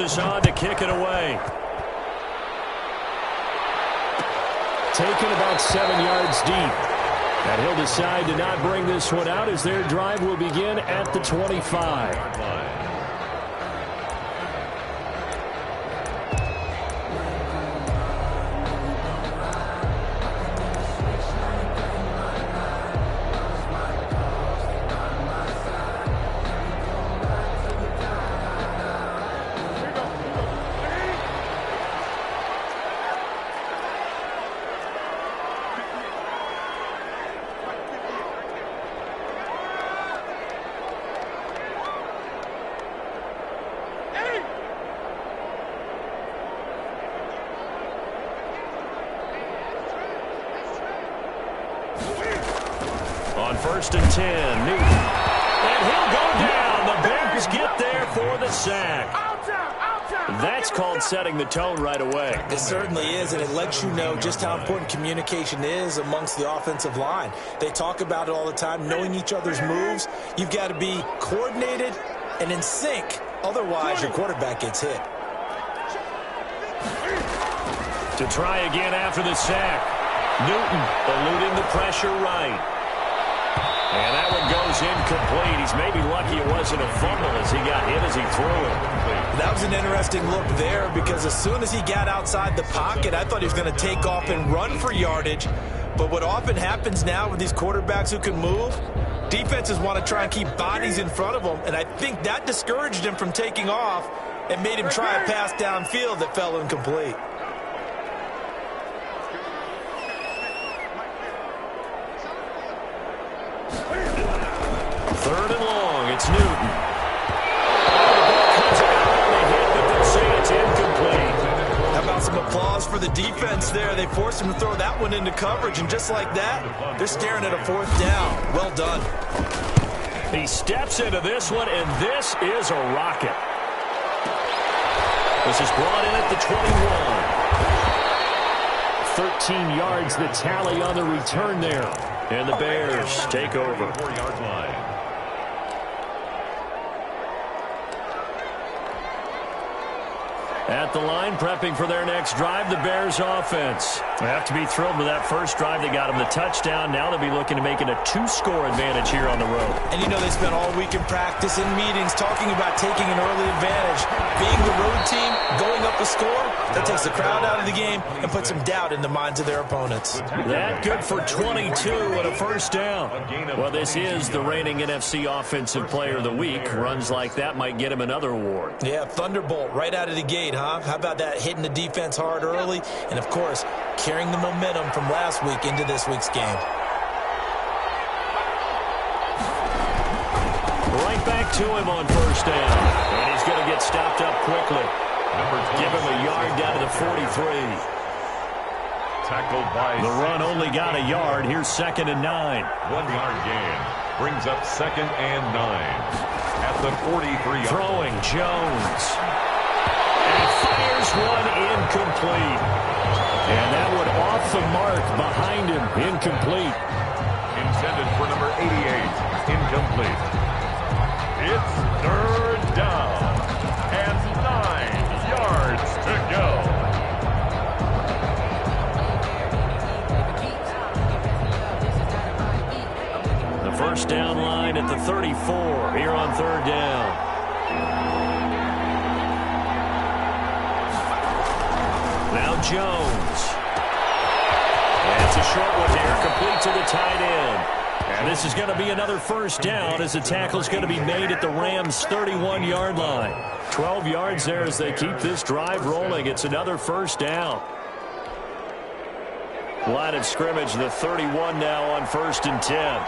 is on to kick it away. Taken about 7 yards deep. And he'll decide to not bring this one out as their drive will begin at the 25. On 1st and 10, Newton. And he'll go down. The Bears get there for the sack. That's called setting the tone right away. It certainly is, and it lets you know just how important communication is amongst the offensive line. They talk about it all the time, knowing each other's moves. You've got to be coordinated and in sync. Otherwise, your quarterback gets hit. To try again after the sack. Newton eluding the pressure right. And that one goes incomplete. He's maybe lucky it wasn't a fumble as he got hit as he threw it. That was an interesting look there because as soon as he got outside the pocket, I thought he was going to take off and run for yardage. But what often happens now with these quarterbacks who can move, defenses want to try and keep bodies in front of them. And I think that discouraged him from taking off and made him try a pass downfield that fell incomplete. Third and long, it's Newton. The ball comes out on the hit, but they'll say it's incomplete. How about some applause for the defense there? They forced him to throw that one into coverage, and just like that, they're staring at a 4th down. Well done. He steps into this one, and this is a rocket. This is brought in at the 21. 13 yards, the tally on the return there. And the Bears take over. 4-yard line. At the line, prepping for their next drive, the Bears offense. They have to be thrilled with that first drive. They got them the touchdown. Now they'll be looking to make it a 2-score advantage here on the road. And you know they spent all week in practice and meetings talking about taking an early advantage. Being the road team, going up a score, that takes the crowd out of the game and puts some doubt in the minds of their opponents. That good for 22 and a first down. Well, this is the reigning NFC Offensive Player of the Week. Runs like that might get him another award. Yeah, Thunderbolt right out of the gate, huh? How about that, hitting the defense hard early? And, of course, carrying the momentum from last week into this week's game. Right back to him on first down. And he's going to get stopped up quickly. Give him a yard down to the 43. Tackled by the run only got a yard. Here's 2nd and 9. 1-yard gain brings up 2nd and 9 at the 43. Throwing Jones. And fires one incomplete. And that one off the mark behind him. Incomplete. Intended for number 88. Incomplete. It's 3rd down and 9 yards to go. The first down line at the 34 here on 3rd down. Now Jones. And it's a short one here, complete to the tight end. And this is going to be another first down as the tackle's going to be made at the Rams' 31-yard line. 12 yards there as they keep this drive rolling. It's another first down. Line of scrimmage, the 31 now on 1st and 10.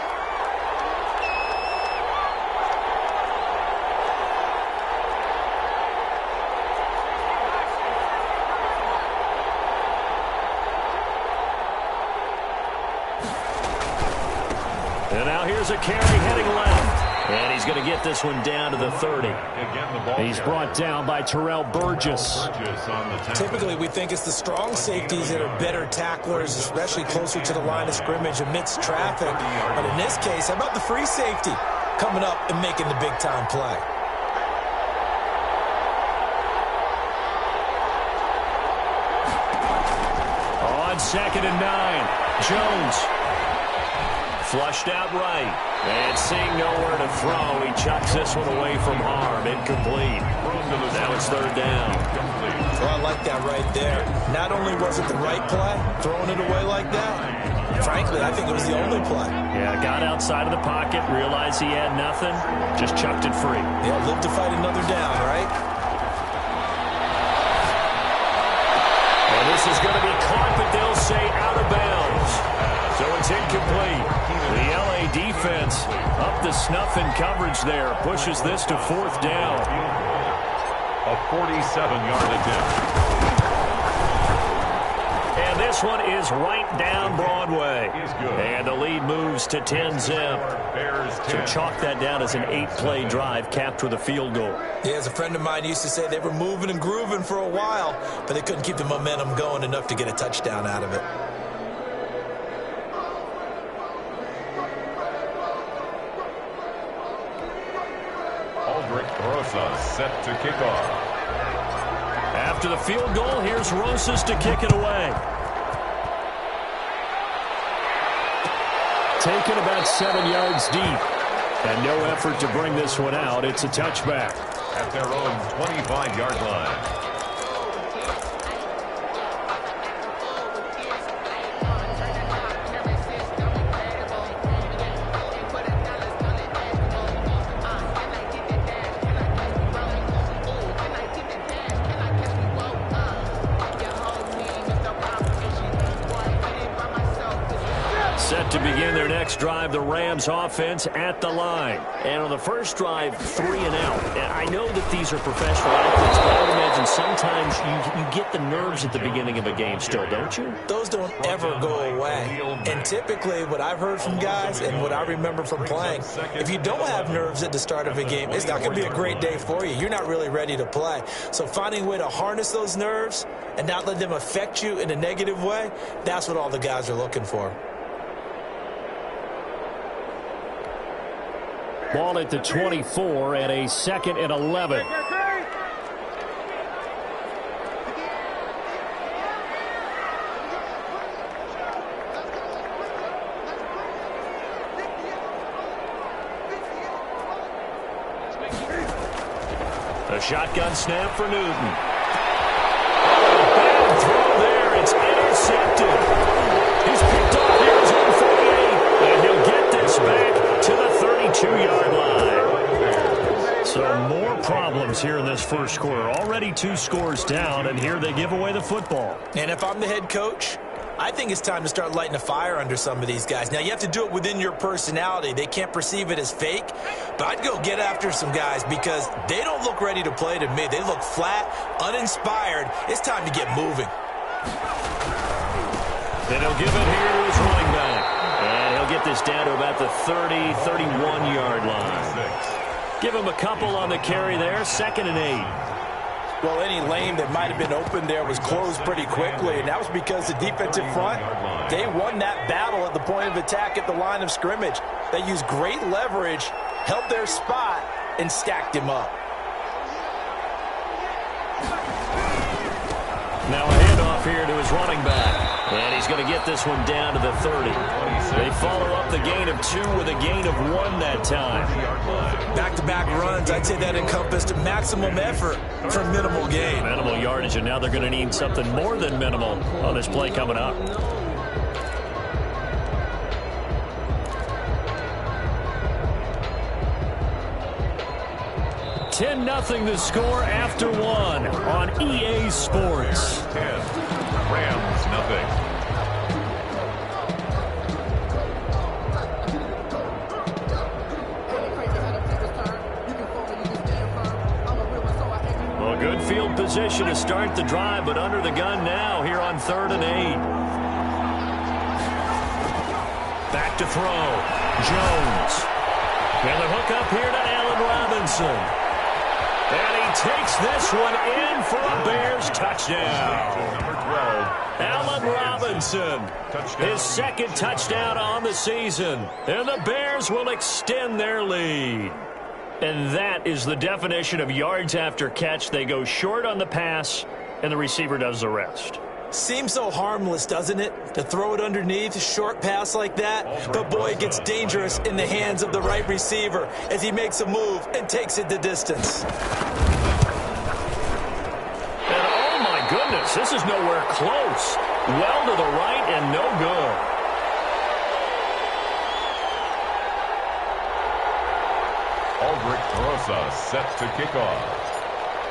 And now here's a carry heading left. And he's going to get this one down to the 30. He's brought down by Terrell Burgess. Typically, we think it's the strong safeties that are better tacklers, especially closer to the line of scrimmage amidst traffic. But in this case, how about the free safety coming up and making the big-time play? on 2nd and 9. Jones. Flushed out right. And seeing nowhere to throw, he chucks this one away from harm. Incomplete. Now it's 3rd down. Well, I like that right there. Not only was it the right play, throwing it away like that, frankly, I think it was the only play. Yeah, got outside of the pocket, realized he had nothing, just chucked it free. Yeah, live to fight another down, right? And this is going to be caught, but they'll say out of bounds. So it's incomplete. The LA defense up to snuff in coverage there. Pushes this to 4th down. A 47-yard attempt. And this one is right down Broadway. And the lead moves to 10-zip. So chalk that down as an 8-play drive capped with a field goal. Yeah, as a friend of mine used to say, they were moving and grooving for a while, but they couldn't keep the momentum going enough to get a touchdown out of it. Rosas set to kick off. After the field goal, here's Rosas to kick it away. Taken about 7 yards deep. And no effort to bring this one out. It's a touchback. At their own 25-yard line. Set to begin their next drive, the Rams offense at the line. And on the first drive, 3 and out. And I know that these are professional athletes, but I would imagine sometimes you get the nerves at the beginning of a game still, don't you? Those don't ever go away. And typically what I've heard from guys and what I remember from playing, if you don't have nerves at the start of a game, it's not going to be a great day for you. You're not really ready to play. So finding a way to harness those nerves and not let them affect you in a negative way, that's what all the guys are looking for. Ball at the 24 and a 2nd and 11. A shotgun snap for Newton. Bad throw there. It's intercepted. He's picked off here his own 48, and he'll get this back to the 32-yard line. So more problems here in this first quarter. Already 2 scores down, and here they give away the football. And if I'm the head coach, I think it's time to start lighting a fire under some of these guys. Now, you have to do it within your personality. They can't perceive it as fake, but I'd go get after some guys because they don't look ready to play to me. They look flat, uninspired. It's time to get moving. Then he'll give it here to his running back. And he'll get this down to about the 30, 31-yard line. Give him a couple on the carry there, 2nd and 8. Well, any lane that might have been open there was closed pretty quickly, and that was because the defensive front, they won that battle at the point of attack at the line of scrimmage. They used great leverage, held their spot, and stacked him up. Now a handoff here to his running back. And he's going to get this one down to the 30. They follow up the gain of 2 with a gain of 1 that time. Back-to-back runs, I'd say that encompassed maximum effort for minimal gain. Minimal yardage, and now they're going to need something more than minimal on this play coming up. $10-0 the score after 1 on EA Sports. 10. Rams, nothing. Well, good field position to start the drive, but under the gun now here on 3rd and 8. Back to throw. Jones. And the hook up here to Allen Robinson. And he takes this one in for a Bears touchdown. Number 12. Allen Robinson, his 2nd touchdown on the season. And the Bears will extend their lead. And that is the definition of yards after catch. They go short on the pass, and the receiver does the rest. Seems so harmless, doesn't it? To throw it underneath, short pass like that. But boy, it gets dangerous in the hands of the right receiver as he makes a move and takes it the distance. And oh my goodness, this is nowhere close. Well to the right and no good. Aldrich Rosa set to kick off.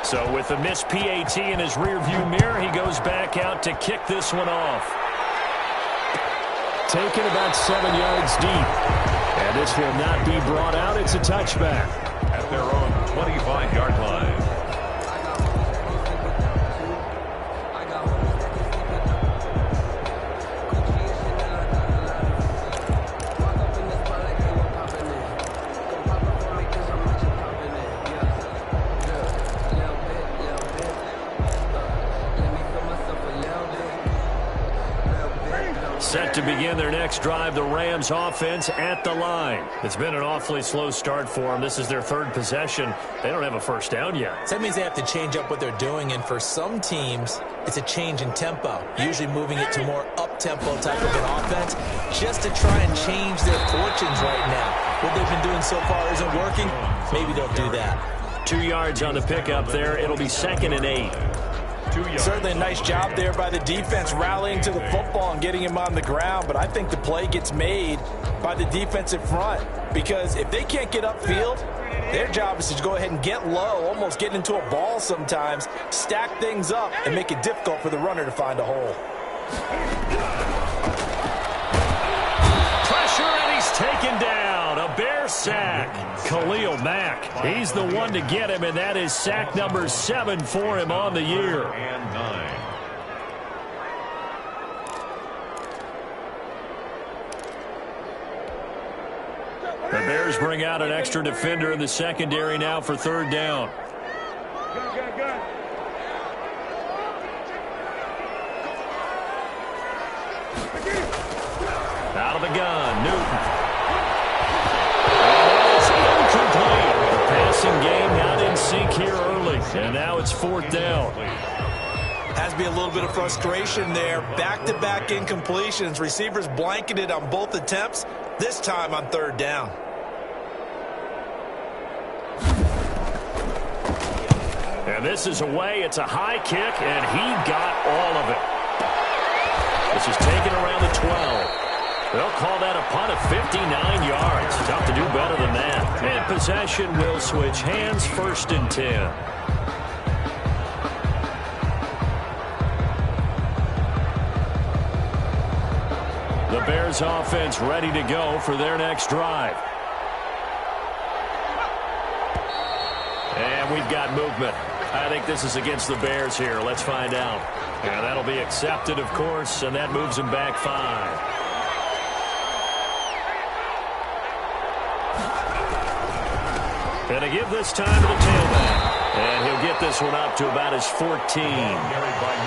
So with the missed PAT in his rearview mirror, he goes back out to kick this one off. Taken about 7 yards deep. And this will not be brought out. It's a touchback. At their own 25-yard line. Set to begin their next drive, the Rams offense at the line. It's been an awfully slow start for them. This is their third possession. They don't have a first down yet. So that means they have to change up what they're doing, and for some teams, it's a change in tempo, usually moving it to more up-tempo type of an offense, just to try and change their fortunes right now. What they've been doing so far isn't working. Maybe they'll do that. 2 yards on the pickup there. It'll be 2nd and 8. Certainly a nice job there by the defense rallying to the football and getting him on the ground, but I think the play gets made by the defensive front because if they can't get upfield, their job is to go ahead and get low, almost get into a ball sometimes, stack things up, and make it difficult for the runner to find a hole. Pressure, and he's taken down. A Bear sack. Khalil Mack. He's the one to get him, and that is sack number 7 for him on the year. And 9. The Bears bring out an extra defender in the secondary now for 3rd down. Out of the gun, Newton. Incomplete. The passing game not in sync here early, and now it's 4th down. Has to be a little bit of frustration there. Back-to-back incompletions. Receivers blanketed on both attempts, this time on 3rd down. And this is away. It's a high kick, and he got all of it. This is taken around the 12. They'll call that a punt of 59 yards. Tough to do better than that. And possession will switch hands, 1st and 10. The Bears offense ready to go for their next drive. And we've got movement. I think this is against the Bears here. Let's find out. And that'll be accepted, of course, and that moves them back 5. And to give this time to the tailback. And he'll get this one up to about his 14.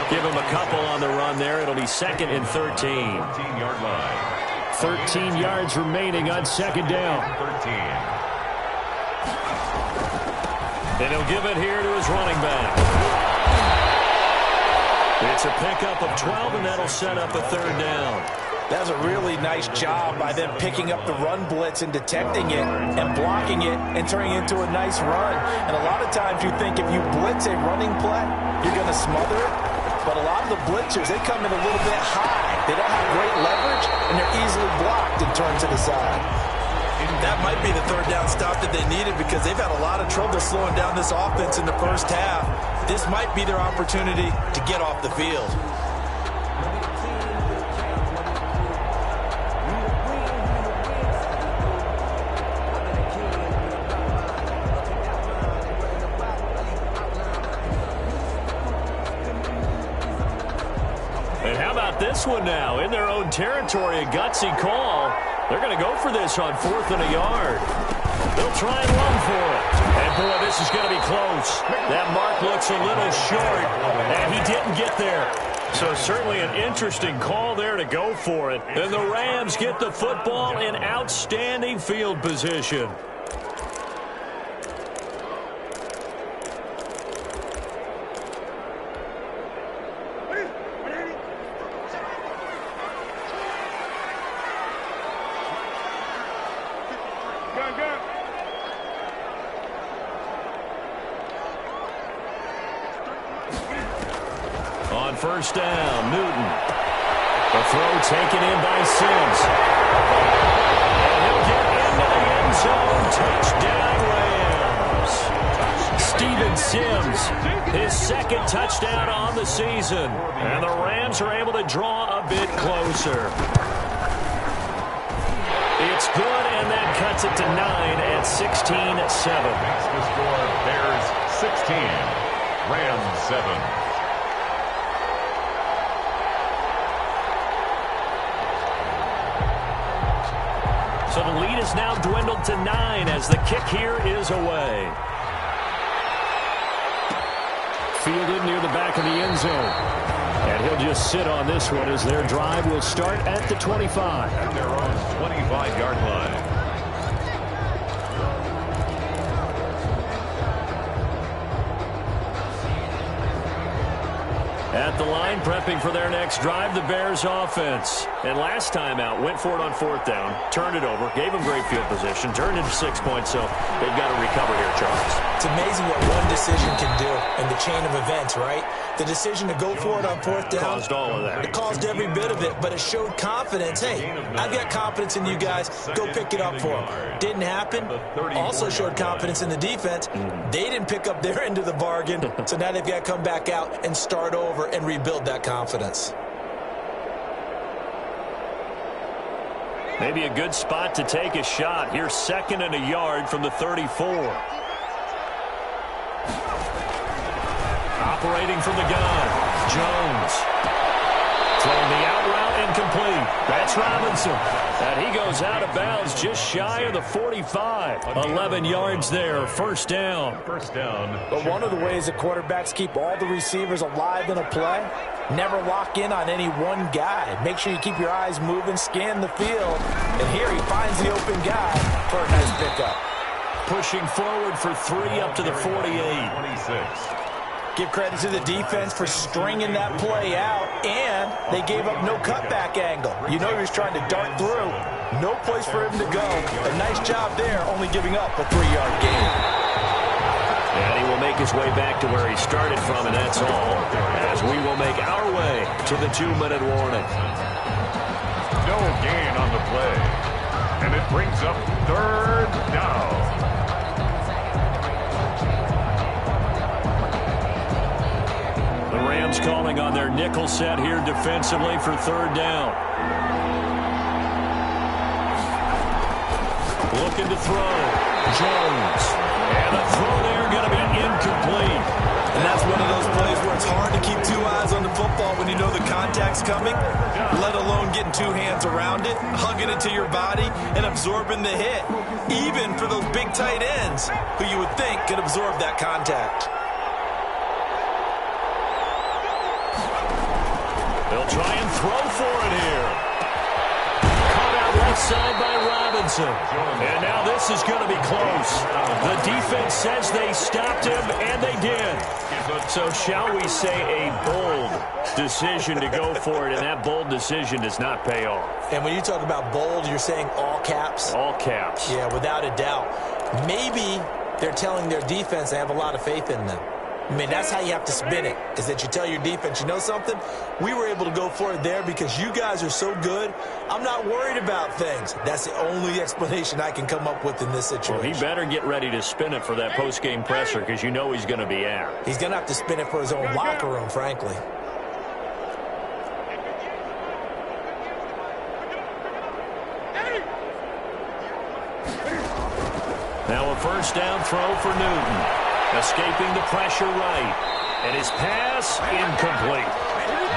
Give him a couple on the run there. It'll be 2nd and 13. 13-yard line. 13 yards remaining on 2nd down. 13. And he'll give it here to his running back. It's a pickup of 12, and that'll set up a 3rd down. That's a really nice job by them picking up the run blitz and detecting it and blocking it and turning it into a nice run. And a lot of times you think if you blitz a running play, you're going to smother it. But a lot of the blitzers, they come in a little bit high. They don't have great leverage, and they're easily blocked and turned to the side. That might be the 3rd down stop that they needed because they've had a lot of trouble slowing down this offense in the first half. This might be their opportunity to get off the field. And how about this one now? In their own territory, a gutsy call. They're going to go for this on 4th and a yard. They'll try and run for it. And, boy, this is going to be close. That mark looks a little short, and he didn't get there. So certainly an interesting call there to go for it. And the Rams get the football in outstanding field position. On first down, Newton. The throw taken in by Sims. And he'll get into the end zone. Touchdown, Rams. Steven Sims, his second touchdown on the season. And the Rams are able to draw a bit closer. It's good, and that cuts it to 9 at 16-7. Makes the score Bears 16, Rams 7. So the lead is now dwindled to 9 as the kick here is away. Fielded near the back of the end zone. And he'll just sit on this one as their drive will start at the 25. At their own 25-yard line. At the line, prepping for their next drive, the Bears offense. And last time out, went for it on fourth down, turned it over, gave them great field position, turned into 6 points, so they've got to recover here, Charles. It's amazing what one decision can do in the chain of events, right? The decision to go for it on fourth down. Caused all of that. It caused every bit of it, but it showed confidence. Hey, I've got confidence in you guys. Go pick it up for them. Didn't happen. Also showed confidence in the defense. They didn't pick up their end of the bargain, so now they've got to come back out and start over and rebuild that confidence. Maybe a good spot to take a shot. Here's 2nd and a yard from the 34. Operating from the gun, Jones. Throwing the out route incomplete. That's Robinson. And he goes out of bounds just shy of the 45. 11 yards there, first down. First down. But one of the ways that quarterbacks keep all the receivers alive in a play, never lock in on any one guy. Make sure you keep your eyes moving, scan the field. And here he finds the open guy for a nice pickup. Pushing forward for 3 up to the 48. 26. Give credit to the defense for stringing that play out, and they gave up no cutback angle. You know he was trying to dart through. No place for him to go. A nice job there, only giving up a 3-yard gain. And he will make his way back to where he started from, and that's all, as we will make our way to the 2-minute warning. No gain on the play. And it brings up 3rd down. The Rams calling on their nickel set here defensively for 3rd down. Looking to throw. Jones. And the throw there going to be incomplete. And that's one of those plays where it's hard to keep 2 eyes on the football when you know the contact's coming, let alone getting 2 hands around it, hugging it to your body, and absorbing the hit. Even for those big tight ends who you would think could absorb that contact. They'll try and throw for it here. Caught out left side by Robinson. And now this is going to be close. The defense says they stopped him, and they did. So shall we say a bold decision to go for it, and that bold decision does not pay off. And when you talk about bold, you're saying all caps? All caps. Yeah, without a doubt. Maybe they're telling their defense they have a lot of faith in them. I mean, that's how you have to spin it, is that you tell your defense, you know something? We were able to go for it there because you guys are so good. I'm not worried about things. That's the only explanation I can come up with in this situation. Well, he better get ready to spin it for that post-game presser because you know he's going to be out. He's going to have to spin it for his own locker room, frankly. Now a first down throw for Newton. Escaping the pressure right. And his pass incomplete.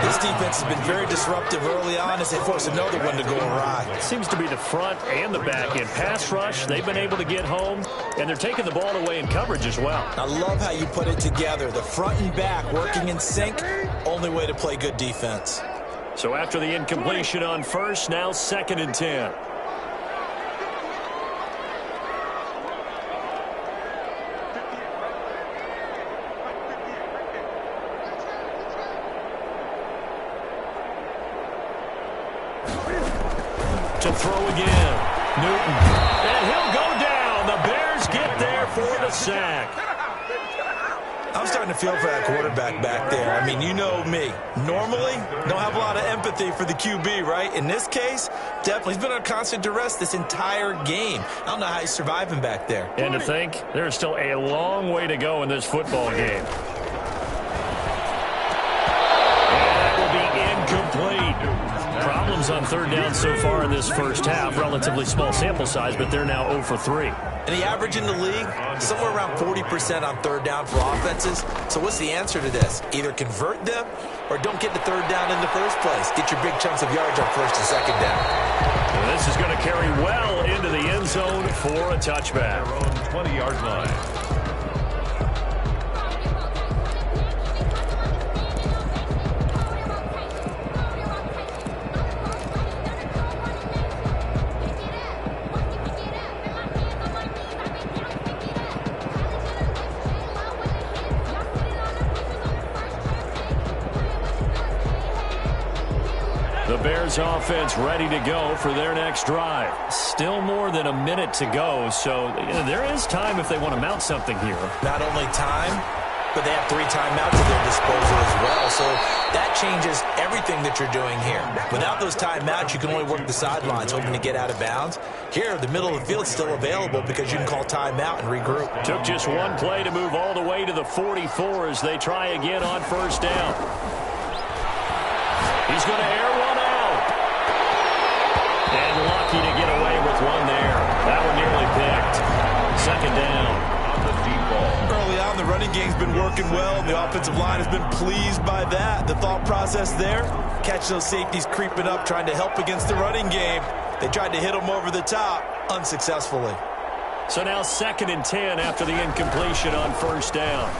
This defense has been very disruptive early on as they force another one to go awry. It seems to be the front and the back end. Pass rush, they've been able to get home, and they're taking the ball away in coverage as well. I love how you put it together. The front and back working in sync, only way to play good defense. So after the incompletion on first, now 2nd and 10. To throw again. Newton. And he'll go down. The Bears get there for the sack. I'm starting to feel for that quarterback back there. I mean, you know me. Normally, don't have a lot of empathy for the QB, right? In this case, definitely. He's been on constant duress this entire game. I don't know how he's surviving back there. And to think, there's still a long way to go in this football game. And that will be incomplete. Problems on third down so far in this first half. Relatively small sample size, but they're now 0 for 3. And the average in the league, somewhere around 40% on third down for offenses. So what's the answer to this? Either convert them or don't get the third down in the first place. Get your big chunks of yards on first and second down. And this is going to carry well into the end zone for a touchback. Their own 20-yard line. The Bears offense ready to go for their next drive. Still more than a minute to go, so there is time if they want to mount something here. Not only time, but they have 3 timeouts at their disposal as well. So that changes everything that you're doing here. Without those timeouts, you can only work the sidelines, hoping to get out of bounds. Here, the middle of the field is still available because you can call timeout and regroup. Took just one play to move all the way to the 44 as they try again on first down. He's going to air one out. And lucky to get away with one there. That one nearly picked. Second down. On the deep ball. Early on, the running game's been working well, and the offensive line has been pleased by that. The thought process there, catch those safeties creeping up, trying to help against the running game. They tried to hit them over the top, unsuccessfully. So now 2nd and 10 after the incompletion on first down.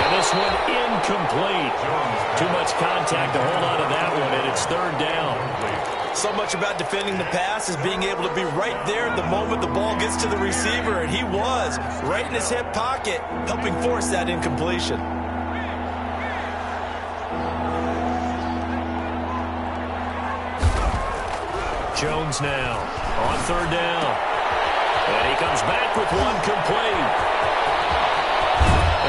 This one incomplete. Too much contact to hold on to that one, and it's third down. So much about defending the pass is being able to be right there at the moment the ball gets to the receiver, and he was right in his hip pocket, helping force that incompletion. Jones now on third down. And he comes back with one complete.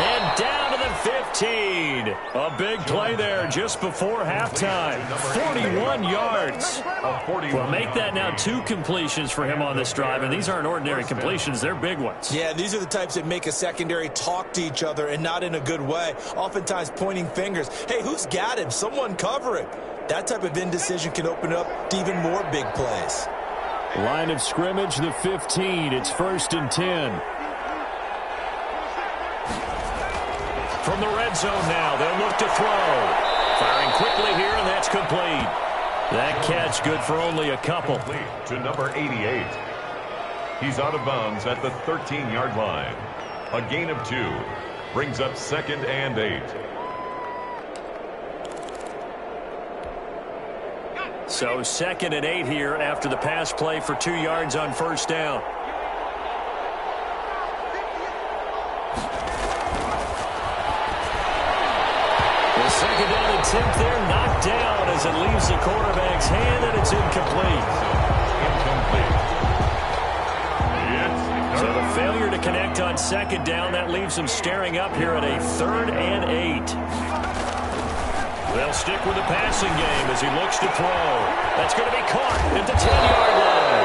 And down to the 15. A big play there just before halftime. 41 yards. Well, make that now 2 completions for him on this drive, and these aren't ordinary completions. They're big ones. Yeah, these are the types that make a secondary talk to each other, and not in a good way. Oftentimes pointing fingers. Hey, who's got him? Someone cover him. That type of indecision can open up to even more big plays. Line of scrimmage, the 15. It's 1st and 10. From the red zone now, they'll look to throw. Firing quickly here, and that's complete. That catch good for only a couple. To number 88. He's out of bounds at the 13-yard line. A gain of 2. Brings up 2nd and 8. So 2nd and 8 here after the pass play for 2 yards on first down. Second down attempt there, knocked down as it leaves the quarterback's hand, and it's incomplete. So the failure to connect on second down, that leaves them staring up here at a 3rd and 8. They'll stick with the passing game as he looks to throw. That's going to be caught at the 10-yard line.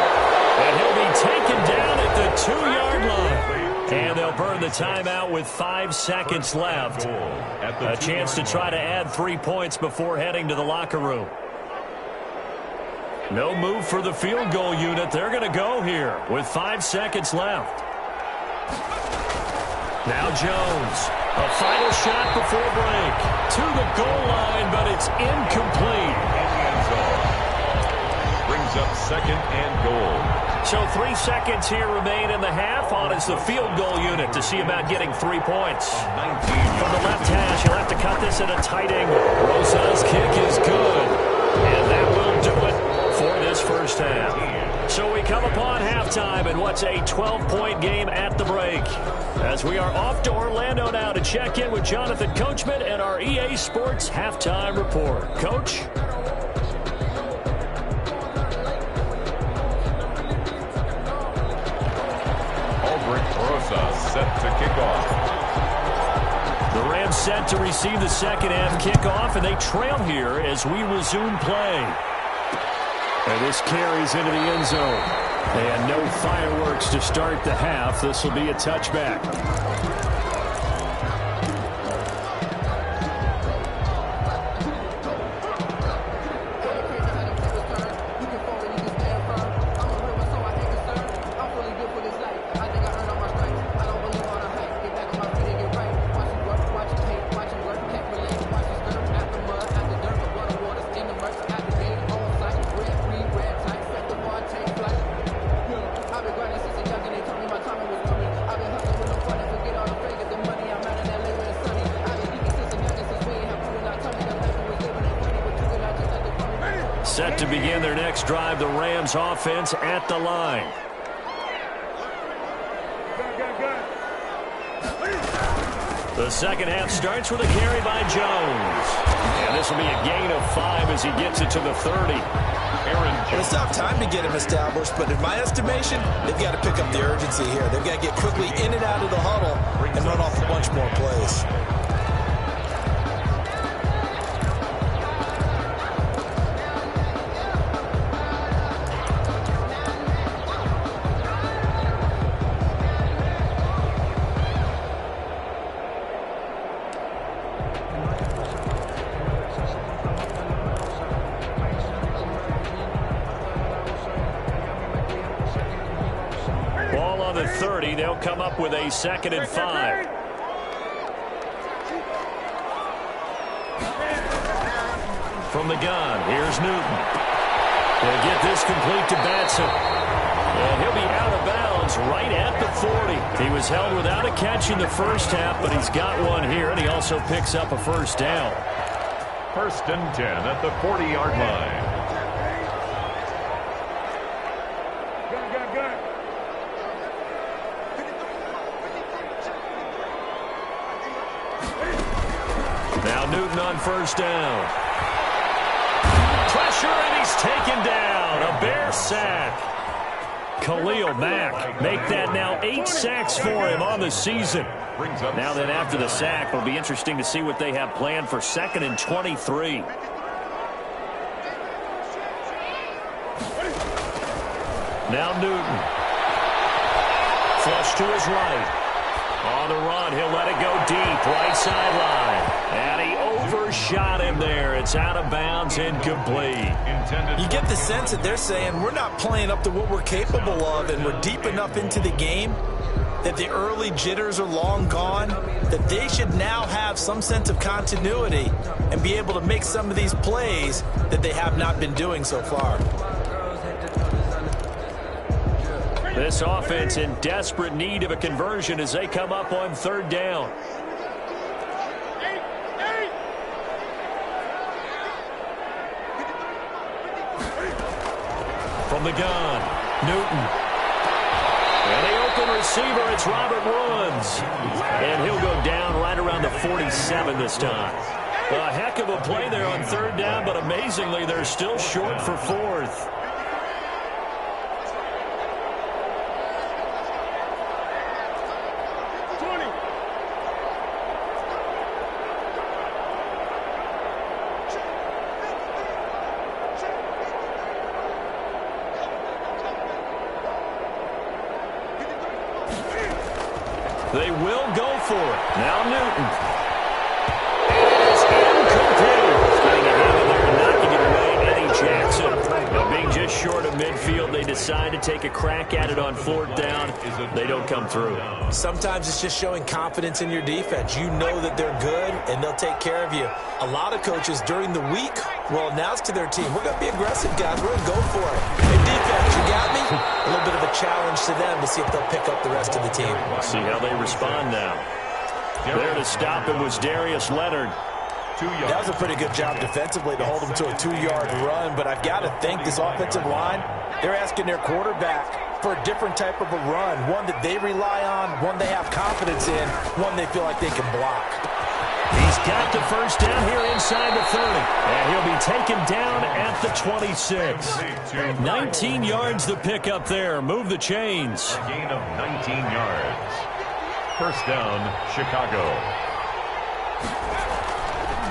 And he'll be taken down at the 2-yard line. And they'll burn the timeout with 5 seconds left. A chance to try to add 3 points before heading to the locker room. No move for the field goal unit. They're going to go here with 5 seconds left. Now Jones. A final shot before break. To the goal line, but it's incomplete. Brings up 2nd and goal. So 3 seconds here remain in the half. On is the field goal unit to see about getting 3 points. From the left hash, he'll have to cut this at a tight angle. Rosa's kick is good. And that will do it for this first half. So we come upon halftime in what's a 12-point game at the break. As we are off to Orlando now to check in with Jonathan Coachman and our EA Sports Halftime Report. Coach? Rosas set to kick off. The Rams set to receive the second half kickoff, and they trail here as we resume play. And this carries into the end zone. And no fireworks to start the half. This will be a touchback. Set to begin their next drive, the Rams offense at the line. The second half starts with a carry by Jones. And this will be a gain of 5 as he gets it to the 30. It's not time to get him established, but in my estimation, they've got to pick up the urgency here. They've got to get quickly in and out of the huddle and run off a bunch more plays. Ball on the 30. They'll come up with a 2nd and 5. From the gun, here's Newton. They'll get this complete to Batson. And he'll be out of bounds right at the 40. He was held without a catch in the first half, but he's got one here, and he also picks up a first down. 1st and 10 at the 40-yard line. Now Newton on first down. Pressure, and he's taken down. A Bear sack. Khalil Mack make that now 8 sacks for him on the season. Now then, after the sack, it'll be interesting to see what they have planned for 2nd and 23. Now Newton. Flush to his right. On the run, he'll let it go deep, right sideline. And he overshot him there. It's out of bounds, incomplete. You get the sense that they're saying we're not playing up to what we're capable of, and we're deep enough into the game that the early jitters are long gone, that they should now have some sense of continuity and be able to make some of these plays that they have not been doing so far. This offense in desperate need of a conversion as they come up on 3rd down. From the gun, Newton. And the open receiver, it's Robert Woods. And he'll go down right around the 47 this time. A heck of a play there on 3rd down, but amazingly, they're still short for 4th. They will go for it. Now Newton. It is incomplete. Getting a hand in there and knocking it away, Eddie Jackson. Now being just short of midfield, they decide to take a crack at it on 4th down. They don't come through. Sometimes it's just showing confidence in your defense. You know that they're good, and they'll take care of you. A lot of coaches during the week will announce to their team, we're going to be aggressive, guys. We're going to go for it. Hey, defense, you got me? A little bit of a challenge to them to see if they'll pick up the rest of the team. We'll see how they respond now. There to stop him was Darius Leonard. That was a pretty good job defensively to hold him to a 2-yard run, but I've got to think this offensive line, they're asking their quarterback for a different type of a run, one that they rely on, one they have confidence in, one they feel like they can block. He's got the first down here inside the 30, and he'll be taken down at the 26. 19 yards the pick up there. Move the chains. A gain of 19 yards. First down, Chicago.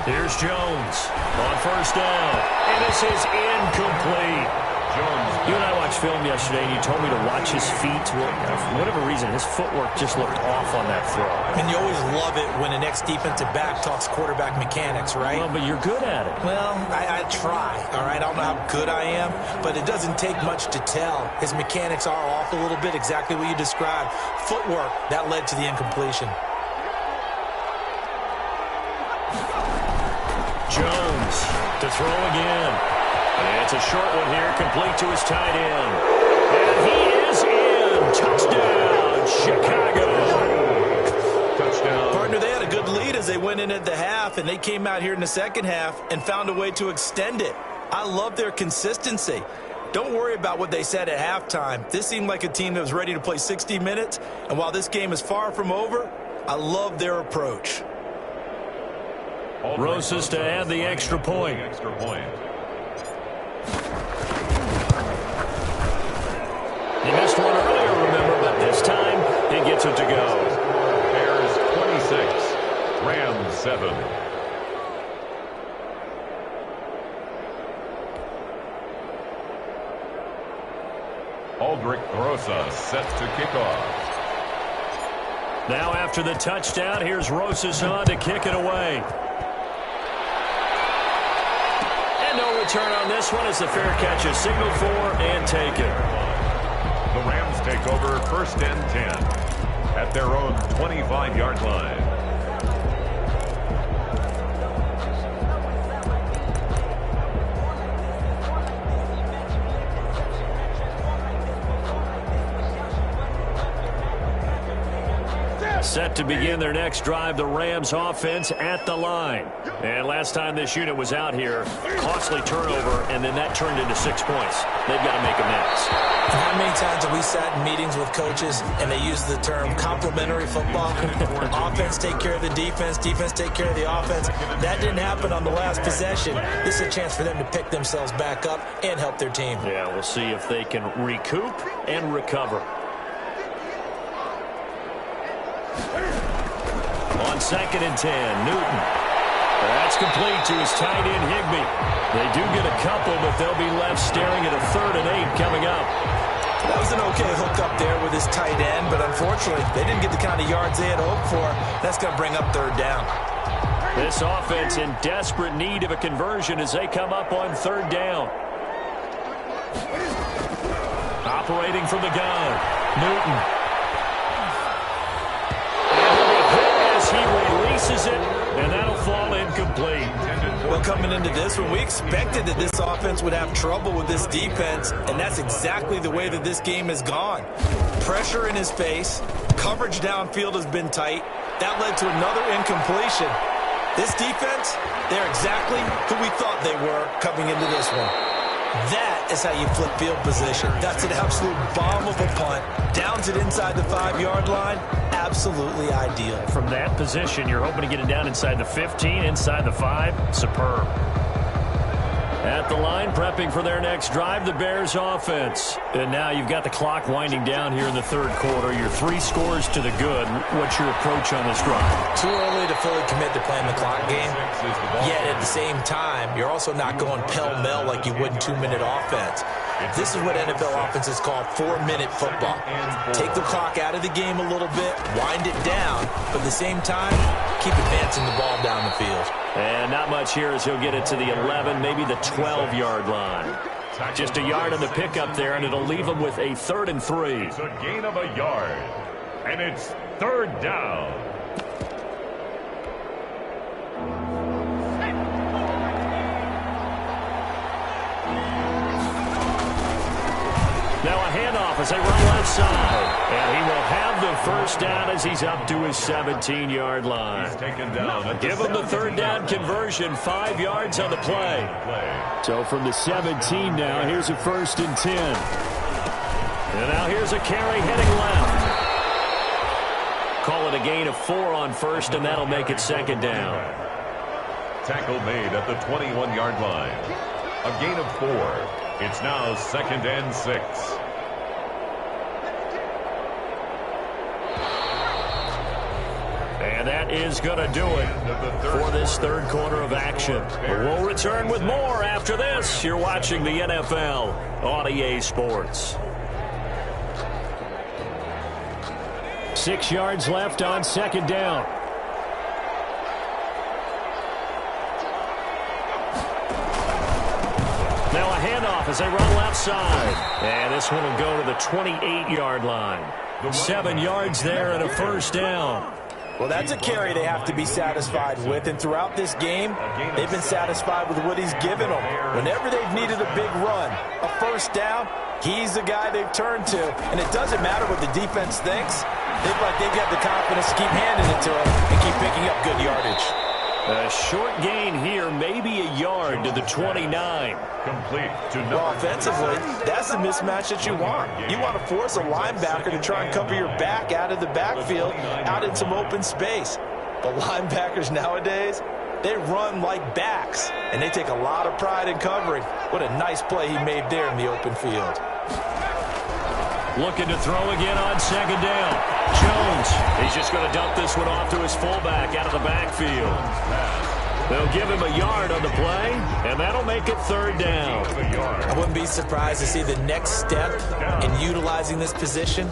Here's Jones on first down. And this is incomplete. Jones. You and I watched film yesterday, and you told me to watch his feet. Well, for whatever reason, his footwork just looked off on that throw. And you always love it when an ex-defensive back talks quarterback mechanics, right? Well, but you're good at it. Well, I try, all right? I don't know how good I am, but it doesn't take much to tell. His mechanics are off a little bit, exactly what you described. Footwork, that led to the incompletion. Jones to throw again. And it's a short one here, complete to his tight end. And he is in. Touchdown, Chicago. Touchdown. Partner, they had a good lead as they went in at the half, and they came out here in the second half and found a way to extend it. I love their consistency. Don't worry about what they said at halftime. This seemed like a team that was ready to play 60 minutes, and while this game is far from over, I love their approach. Rosas to add the extra point. He missed one earlier, remember, but this time he gets it to go. Bears 26, Rams 7. Aldrich Rosas set to kick off. Now after the touchdown, here's Rosas on to kick it away. And no return on this one as the fair catch is signaled for and taken. The Rams take over first and 10 at their own 25-yard line. Set to begin their next drive, the Rams offense at the line. And last time this unit was out here, costly turnover, and then that turned into 6 points. They've got to make amends. And how many times have we sat in meetings with coaches and they use the term complementary football? Offense take care of the defense, defense take care of the offense. That didn't happen on the last possession. This is a chance for them to pick themselves back up and help their team. Yeah, we'll see if they can recoup and recover. On second and 10, Newton. That's complete to his tight end, Higbee. They do get a couple, but they'll be left staring at a 3rd and 8 coming up. That was an okay hook up there with his tight end, but unfortunately, they didn't get the kind of yards they had hoped for. That's going to bring up 3rd down. This offense in desperate need of a conversion as they come up on 3rd down. Operating from the gun, Newton. He releases it, and that'll fall incomplete. Well, coming into this one, we expected that this offense would have trouble with this defense, and that's exactly the way that this game has gone. Pressure in his face, coverage downfield has been tight. That led to another incompletion. This defense, they're exactly who we thought they were coming into this one. That is how you flip field position. That's an absolute bomb of a punt. Downs it inside the 5-yard line. Absolutely ideal. From that position, you're hoping to get it down inside the 15, inside the 5. Superb. At the line, prepping for their next drive, the Bears offense. And now you've got the clock winding down here in the 3rd quarter. You're 3 scores to the good. What's your approach on this drive? Too early to fully commit to playing the clock game. Yet at the same time, you're also not going pell-mell like you would in 2-minute offense. This is what NFL offenses call 4-minute football. Take the clock out of the game a little bit, wind it down, but at the same time, keep advancing the ball down the field. And not much here as he'll get it to the 11, maybe the 12-yard line. Just a yard on the pickup there, and it'll leave him with a 3rd and 3. It's a gain of a yard, and it's 3rd down. Now a handoff as they run left side. And he will have the 1st down as he's up to his 17-yard line. He's taken down. Give him the 3rd down conversion, 5 yards on the play. So from the 17 now, here's a 1st and 10. And now here's a carry heading left. Call it a gain of 4 on 1st, and that'll make it 2nd down. Tackle made at the 21-yard line. A gain of 4. It's now 2nd and 6. And that is going to do it for this third quarter of action. We'll return with more after this. You're watching the NFL on EA Sports. 6 yards left on second down. Now a handoff as they run left side. And this one will go to the 28-yard line. 7 yards there and a first down. Well, that's a carry they have to be satisfied with. And throughout this game, they've been satisfied with what he's given them. Whenever they've needed a big run, a first down, he's the guy they've turned to. And it doesn't matter what the defense thinks. They've got the confidence to keep handing it to him and keep picking up good yardage. A short gain here, maybe a yard to the 29. Complete to well, offensively, that's the mismatch that you want. You want to force a linebacker to try and cover your back out of the backfield, out in some open space. But linebackers nowadays, they run like backs, and they take a lot of pride in covering. What a nice play he made there in the open field. Looking to throw again on second down. Jones, he's just going to dump this one off to his fullback out of the backfield. They'll give him a yard on the play, and that'll make it third down. I wouldn't be surprised to see the next step in utilizing this position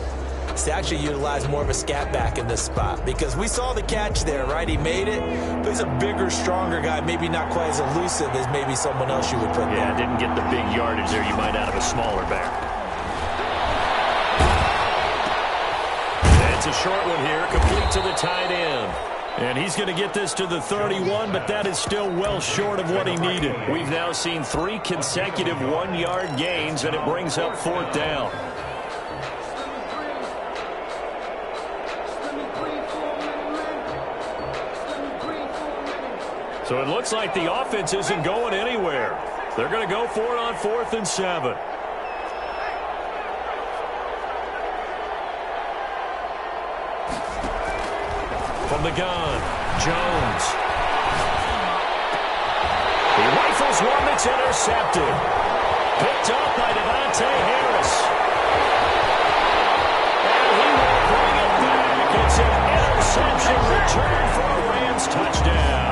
is to actually utilize more of a scat back in this spot, because we saw the catch there, right? He made it, but he's a bigger, stronger guy, maybe not quite as elusive as maybe someone else you would put there. Yeah, didn't get the big yardage there you might out of a smaller back. That's a short one here, complete to the tight end. And he's going to get this to the 31, but that is still well short of what he needed. We've now seen 3 consecutive 1-yard gains, and it brings up fourth down. So it looks like the offense isn't going anywhere. They're going to go for it on 4th and 7. From the gun, Jones. He rifles one that's intercepted. Picked up by Devontae Harris. And he will bring it back. It's an interception return for a Rams touchdown.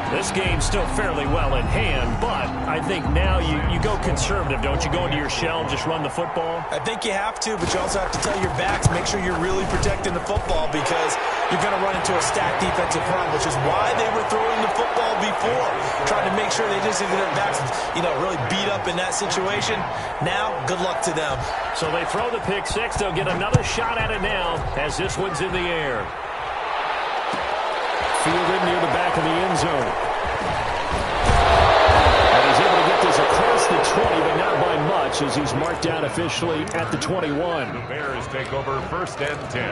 This game's still fairly well in hand, but I think now you go conservative, don't you? Go into your shell and just run the football? I think you have to, but you also have to tell your backs, make sure you're really protecting the football, because you're going to run into a stacked defensive front, which is why they were throwing the football before, trying to make sure they just get their backs, really beat up in that situation. Now, good luck to them. So they throw the pick six. They'll get another shot at it now as this one's in the air. Fielded near the back of the end zone. And he's able to get this across the 20, but not by much, as he's marked down officially at the 21. The Bears take over 1st and 10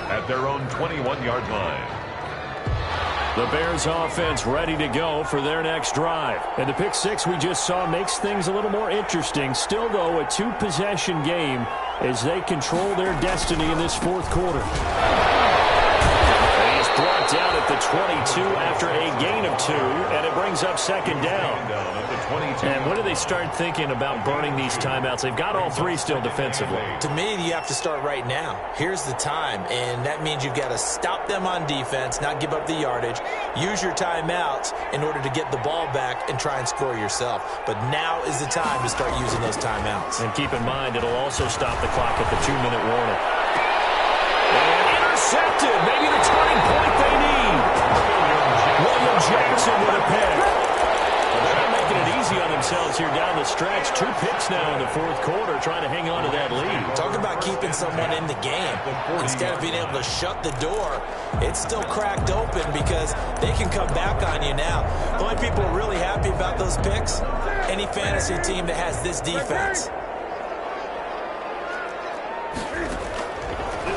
at their own 21-yard line. The Bears offense ready to go for their next drive. And the pick six we just saw makes things a little more interesting. Still, though, a 2-possession game as they control their destiny in this fourth quarter. Brought down at the 22 after a gain of 2, and it brings up second down. And when do they start thinking about burning these timeouts? They've got all 3 still defensively. To me, you have to start right now. Here's the time, and that means you've got to stop them on defense, not give up the yardage, use your timeouts in order to get the ball back and try and score yourself. But now is the time to start using those timeouts. And keep in mind, it'll also stop the clock at the 2-minute warning. Intercepted, maybe the turning point they need. William Jackson with a pick. Well, they're not making it easy on themselves here down the stretch. 2 picks now in the fourth quarter, trying to hang on to that lead. Talk about keeping someone in the game. Instead of being able to shut the door, it's still cracked open because they can come back on you now. The only people who are really happy about those picks, any fantasy team that has this defense.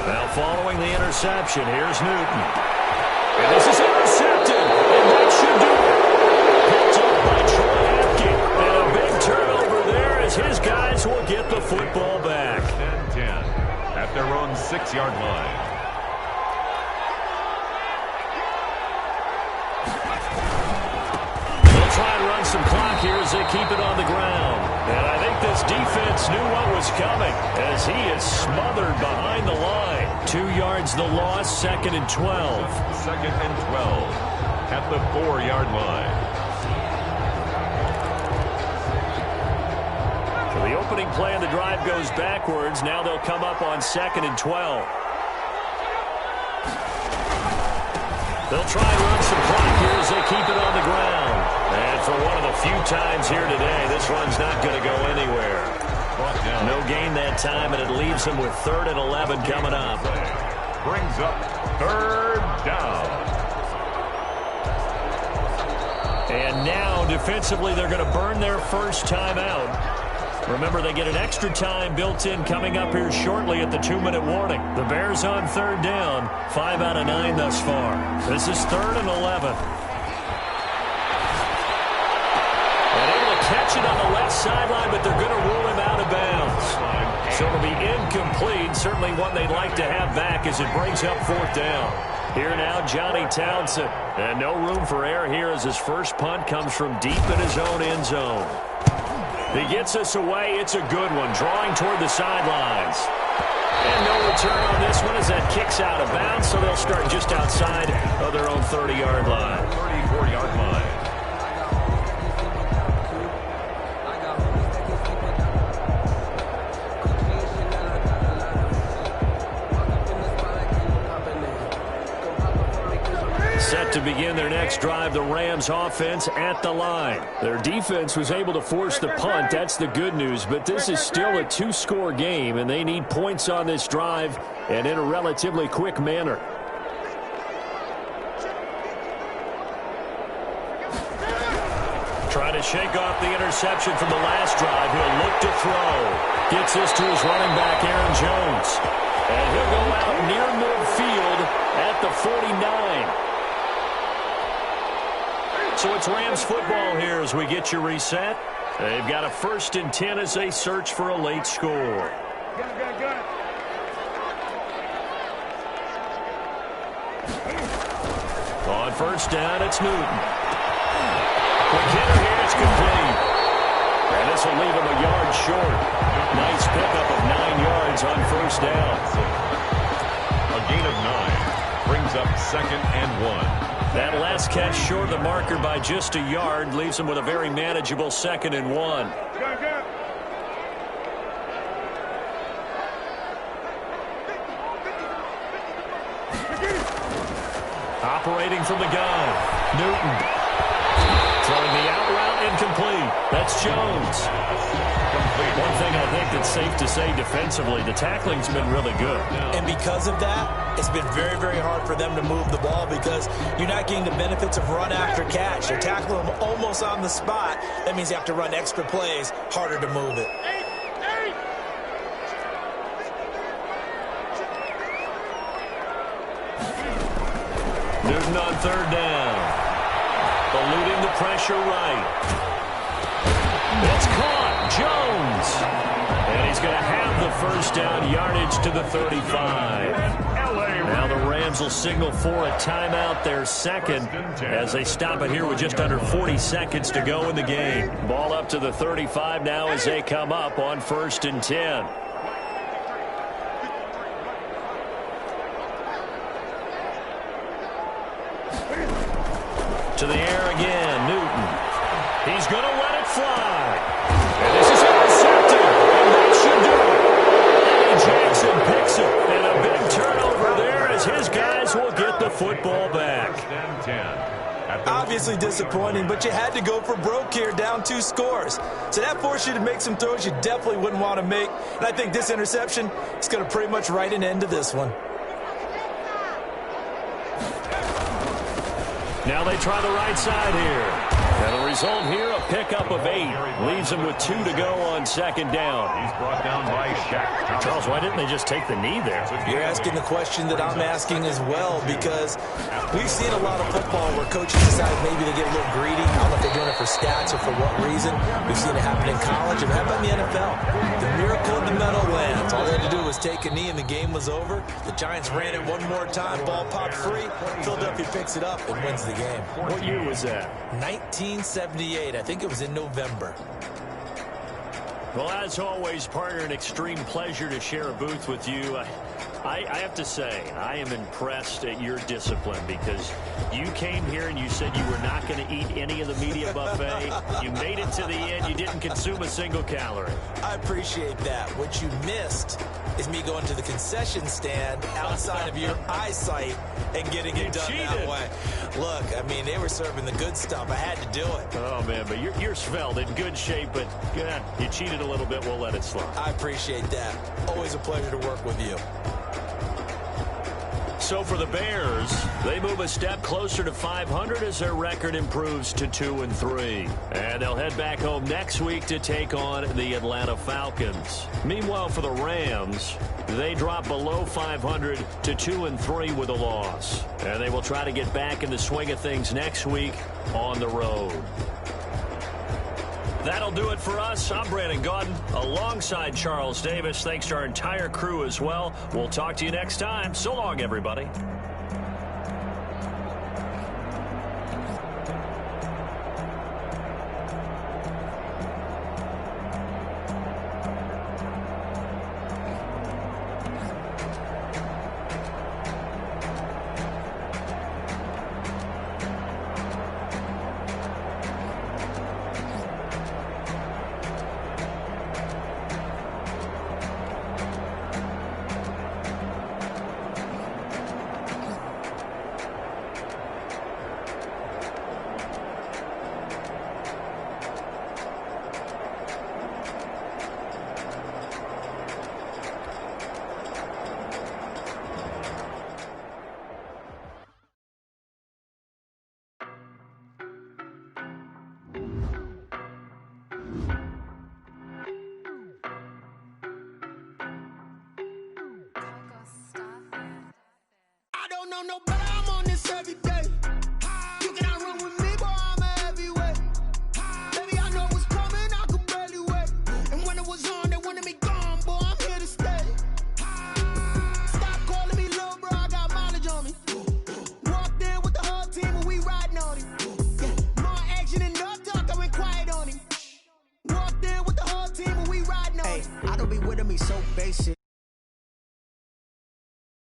Now following the interception, here's Newton. And this is intercepted, and that should do it. Picked up by Troy Apke. And a big turnover there as his guys will get the football back. 10-10 at their own 6-yard line. They'll try and run some clock here as they keep it on the ground. And I think this defense knew what was coming as he is smothered behind the line. 2 yards the loss, 2nd and 12. 2nd and 12 at the 4-yard line. So the opening play of the drive goes backwards. Now they'll come up on 2nd and 12. They'll try and run some clock here as they keep it on the ground. And for one of the few times here today, this run's not going to go anywhere. No gain that time, and it leaves them with 3rd and 11 coming up. Brings up 3rd down. And now, defensively, they're going to burn their first time out. Remember, they get an extra time built in coming up here shortly at the 2-minute warning. The Bears on 3rd down, 5 out of 9 thus far. This is 3rd and 11. And able to catch it on the left sideline, but they're going to rule him out of bounds. So it'll be incomplete, certainly one they'd like to have back as it brings up 4th down. Here now, Johnny Townsend. And no room for error here as his first punt comes from deep in his own end zone. He gets us away. It's a good one, drawing toward the sidelines. And no return on this one as that kicks out of bounds, so they'll start just outside of their own 30-yard line. 34-yard line. Set to begin their next drive, the Rams offense at the line. Their defense was able to force the punt. That's the good news, but this is still a 2-score game, and they need points on this drive and in a relatively quick manner. Trying to shake off the interception from the last drive. He'll look to throw. Gets this to his running back, Aaron Jones. And he'll go out near midfield at the 49. So it's Rams football here as we get you reset. They've got a 1st and 10 as they search for a late score. On 1st down, it's Newton. Quick hitter here, it's complete. And this will leave him a yard short. Nice pickup of 9 yards on 1st down. A gain of 9 brings up 2nd and 1. That last catch short of the marker by just a yard leaves him with a very manageable 2nd and 1. Operating from the gun, Newton. Throwing the out route incomplete. That's Jones. One thing I think that's safe to say defensively, the tackling's been really good. And because of that, it's been very, very hard for them to move the ball because you're not getting the benefits of run after catch. They're tackling them almost on the spot. That means you have to run extra plays, harder to move it. Newton on 3rd down. Eluding the pressure right. It's caught. Jones. And he's going to have the 1st down, yardage to the 35. Now the Rams will signal for a timeout, their 2nd, as they stop it here with just under 40 seconds to go in the game. Ball up to the 35 now as they come up on 1st and 10. To the air again, Newton. He's going to let it fly. And this is intercepted. And that should do it. Eddie Jackson picks it. And a big turnover there as his guys will get the football back. Obviously disappointing, but you had to go for broke here, down 2 scores. So that forced you to make some throws you definitely wouldn't want to make. And I think this interception is going to pretty much write an end to this one. Now they try the right side here. And the result here, a pickup of 8. Leaves them with 2 to go on 2nd down. He's brought down by Shaq. Charles, why didn't they just take the knee there? You're asking the question that I'm asking as well, because we've seen a lot of football where coaches decide maybe they get a little greedy. I don't know if they're doing it for stats or for what reason. We've seen it happen in college. And how about in the NFL? The miracle of the Meadowlands. All they had to do was take a knee and the game was over. The Giants ran it one more time. Ball popped free. Philadelphia picks it up and wins the game. What year was that? 1978. I think it was in November. Well, as always, partner, an extreme pleasure to share a booth with you. I have to say, I am impressed at your discipline because you came here and you said you were not going to eat any of the media buffet. You made it to the end. You didn't consume a single calorie. I appreciate that. What you missed is me going to the concession stand outside of your eyesight and getting it done that way. Look, I mean, they were serving the good stuff. I had to do it. Oh, man, but you're svelte, in good shape, but you cheated a little bit. We'll let it slide. I appreciate that. Always a pleasure to work with you. So for the Bears, they move a step closer to 500 as their record improves to 2-3. And they'll head back home next week to take on the Atlanta Falcons. Meanwhile, for the Rams, they drop below 500 to 2-3 with a loss. And they will try to get back in the swing of things next week on the road. That'll do it for us. I'm Brandon Gaudin alongside Charles Davis. Thanks to our entire crew as well. We'll talk to you next time. So long, everybody. No better, I'm on this every day. You cannot run with me, boy, I'm a heavyweight. Baby, I know what's coming, I could barely wait. And when it was on, they wanted me gone, boy, I'm here to stay. Stop calling me little bro, I got mileage on me. Walked in with the whole team and we riding on him. Yeah, more action and no talk, I went quiet on him. Walked in with the whole team and we riding on him. I don't be with me so basic.